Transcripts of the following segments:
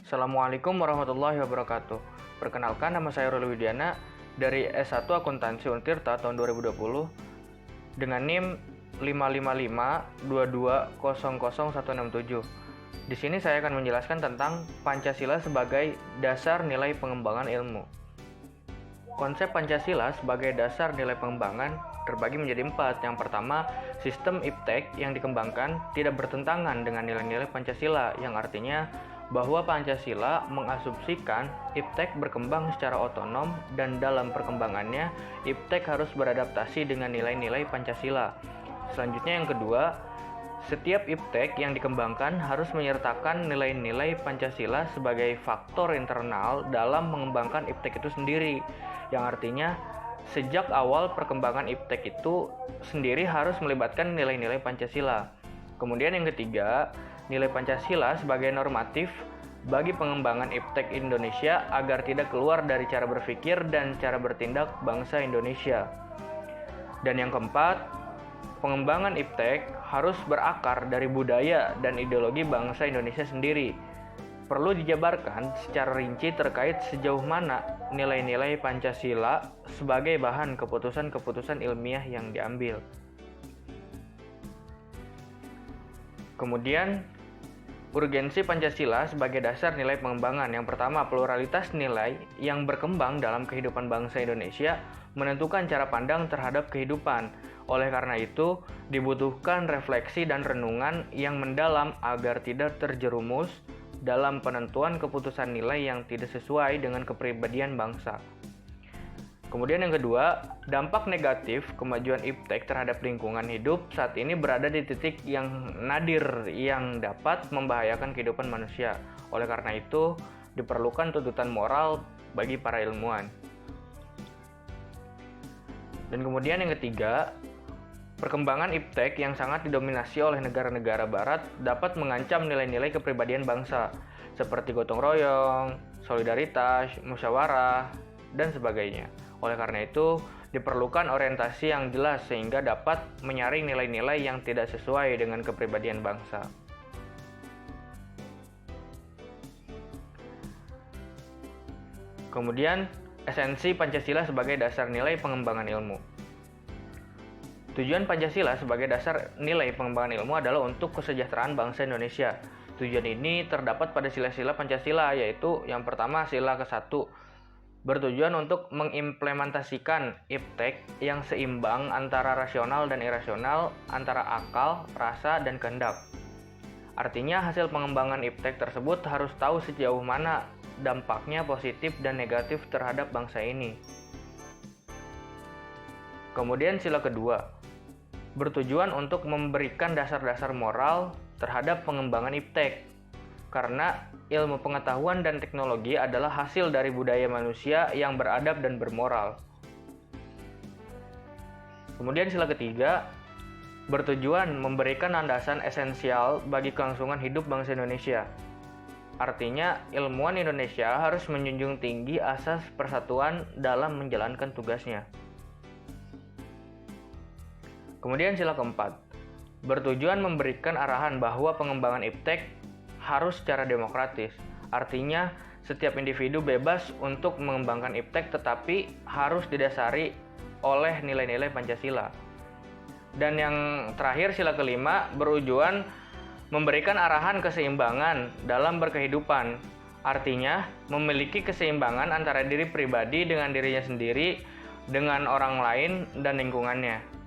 Assalamualaikum warahmatullahi wabarakatuh. Perkenalkan, nama saya Ruli Widiana dari S1 Akuntansi Untirta tahun 2020 dengan NIM 55522000167. Di sini saya akan menjelaskan tentang Pancasila sebagai dasar nilai pengembangan ilmu. Konsep Pancasila sebagai dasar nilai pengembangan terbagi menjadi 4. Yang pertama, sistem IPTEK yang dikembangkan tidak bertentangan dengan nilai-nilai Pancasila, yang artinya bahwa Pancasila mengasumsikan IPTEK berkembang secara otonom dan dalam perkembangannya IPTEK harus beradaptasi dengan nilai-nilai Pancasila. Selanjutnya yang kedua, setiap IPTEK yang dikembangkan harus menyertakan nilai-nilai Pancasila sebagai faktor internal dalam mengembangkan IPTEK itu sendiri, yang artinya sejak awal perkembangan IPTEK itu sendiri harus melibatkan nilai-nilai Pancasila. Kemudian yang ketiga, nilai Pancasila sebagai normatif bagi pengembangan IPTEK Indonesia agar tidak keluar dari cara berpikir dan cara bertindak bangsa Indonesia. Dan yang keempat, pengembangan IPTEK harus berakar dari budaya dan ideologi bangsa Indonesia sendiri. Perlu dijabarkan secara rinci terkait sejauh mana nilai-nilai Pancasila sebagai bahan keputusan-keputusan ilmiah yang diambil. Kemudian, urgensi Pancasila sebagai dasar nilai pengembangan. Yang pertama, pluralitas nilai yang berkembang dalam kehidupan bangsa Indonesia menentukan cara pandang terhadap kehidupan. Oleh karena itu, dibutuhkan refleksi dan renungan yang mendalam agar tidak terjerumus dalam penentuan keputusan nilai yang tidak sesuai dengan kepribadian bangsa. Kemudian yang kedua, dampak negatif kemajuan IPTEK terhadap lingkungan hidup saat ini berada di titik yang nadir yang dapat membahayakan kehidupan manusia. Oleh karena itu, diperlukan tuntutan moral bagi para ilmuwan. Dan kemudian yang ketiga, perkembangan IPTEK yang sangat didominasi oleh negara-negara barat dapat mengancam nilai-nilai kepribadian bangsa seperti gotong royong, solidaritas, musyawarah, dan sebagainya. Oleh karena itu, diperlukan orientasi yang jelas sehingga dapat menyaring nilai-nilai yang tidak sesuai dengan kepribadian bangsa. Kemudian, esensi Pancasila sebagai dasar nilai pengembangan ilmu. Tujuan Pancasila sebagai dasar nilai pengembangan ilmu adalah untuk kesejahteraan bangsa Indonesia. Tujuan ini terdapat pada sila-sila Pancasila, yaitu yang pertama sila ke-1, bertujuan untuk mengimplementasikan IPTEK yang seimbang antara rasional dan irasional, antara akal, rasa, dan kehendak. Artinya hasil pengembangan IPTEK tersebut harus tahu sejauh mana dampaknya positif dan negatif terhadap bangsa ini. Kemudian sila kedua, bertujuan untuk memberikan dasar-dasar moral terhadap pengembangan IPTEK. Karena ilmu pengetahuan dan teknologi adalah hasil dari budaya manusia yang beradab dan bermoral. Kemudian sila ketiga, bertujuan memberikan landasan esensial bagi kelangsungan hidup bangsa Indonesia. Artinya, ilmuwan Indonesia harus menjunjung tinggi asas persatuan dalam menjalankan tugasnya. Kemudian sila keempat, bertujuan memberikan arahan bahwa pengembangan IPTEK harus secara demokratis. Artinya, setiap individu bebas untuk mengembangkan IPTEK tetapi harus didasari oleh nilai-nilai Pancasila. Dan yang terakhir, sila kelima, bertujuan memberikan arahan keseimbangan dalam berkehidupan. Artinya, memiliki keseimbangan antara diri pribadi dengan dirinya sendiri, dengan orang lain, dan lingkungannya.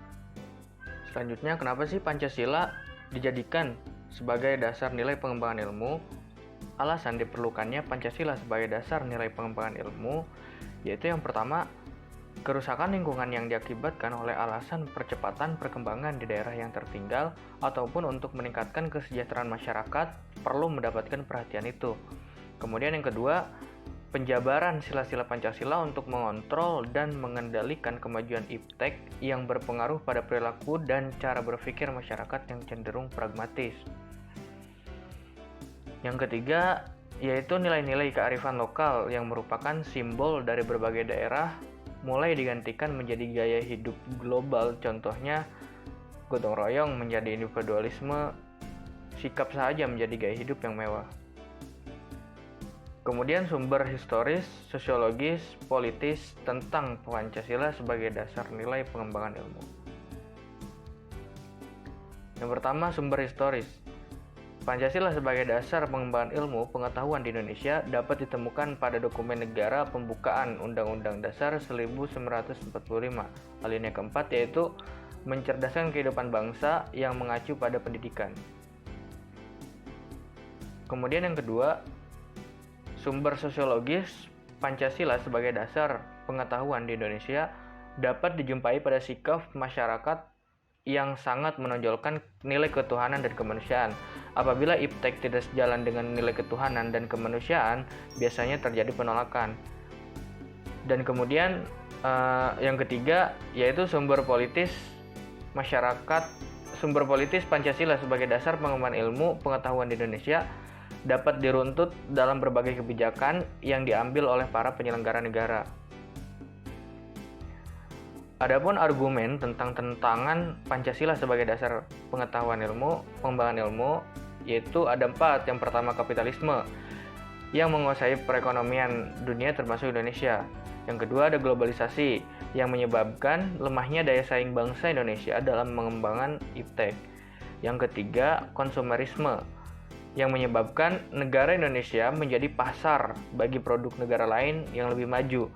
Selanjutnya, kenapa sih Pancasila dijadikan sebagai dasar nilai pengembangan ilmu? Alasan diperlukannya Pancasila sebagai dasar nilai pengembangan ilmu yaitu yang pertama, kerusakan lingkungan yang diakibatkan oleh alasan percepatan perkembangan di daerah yang tertinggal ataupun untuk meningkatkan kesejahteraan masyarakat perlu mendapatkan perhatian itu. Kemudian yang kedua, penjabaran sila-sila Pancasila untuk mengontrol dan mengendalikan kemajuan IPTEK yang berpengaruh pada perilaku dan cara berpikir masyarakat yang cenderung pragmatis. Yang ketiga, yaitu nilai-nilai kearifan lokal yang merupakan simbol dari berbagai daerah mulai digantikan menjadi gaya hidup global. Contohnya, gotong royong menjadi individualisme, sikap saja menjadi gaya hidup yang mewah. Kemudian sumber historis, sosiologis, politis tentang Pancasila sebagai dasar nilai pengembangan ilmu. Yang pertama, sumber historis. Pancasila sebagai dasar pengembangan ilmu pengetahuan di Indonesia dapat ditemukan pada dokumen negara pembukaan Undang-Undang Dasar 1945, alinea keempat, yaitu mencerdaskan kehidupan bangsa yang mengacu pada pendidikan. Kemudian yang kedua, sumber sosiologis. Pancasila sebagai dasar pengetahuan di Indonesia dapat dijumpai pada sikap masyarakat yang sangat menonjolkan nilai ketuhanan dan kemanusiaan. Apabila iptek tidak sejalan dengan nilai ketuhanan dan kemanusiaan, biasanya terjadi penolakan. Dan kemudian yang ketiga, yaitu sumber politis masyarakat. Sumber politis Pancasila sebagai dasar pengembangan ilmu pengetahuan di Indonesia dapat diruntut dalam berbagai kebijakan yang diambil oleh para penyelenggara negara. Adapun argumen tentang tentangan Pancasila sebagai dasar pengetahuan ilmu, pengembangan ilmu, yaitu ada 4. Yang pertama, kapitalisme yang menguasai perekonomian dunia termasuk Indonesia. Yang kedua, ada globalisasi yang menyebabkan lemahnya daya saing bangsa Indonesia dalam mengembangkan iptek. Yang ketiga, konsumerisme yang menyebabkan negara Indonesia menjadi pasar bagi produk negara lain yang lebih maju.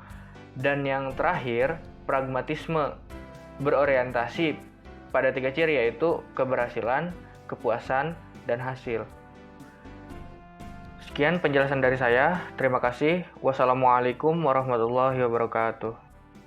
Dan yang terakhir, pragmatisme berorientasi pada 3 ciri, yaitu keberhasilan, kepuasan, dan hasil. Sekian penjelasan dari saya. Terima kasih. Wassalamualaikum warahmatullahi wabarakatuh.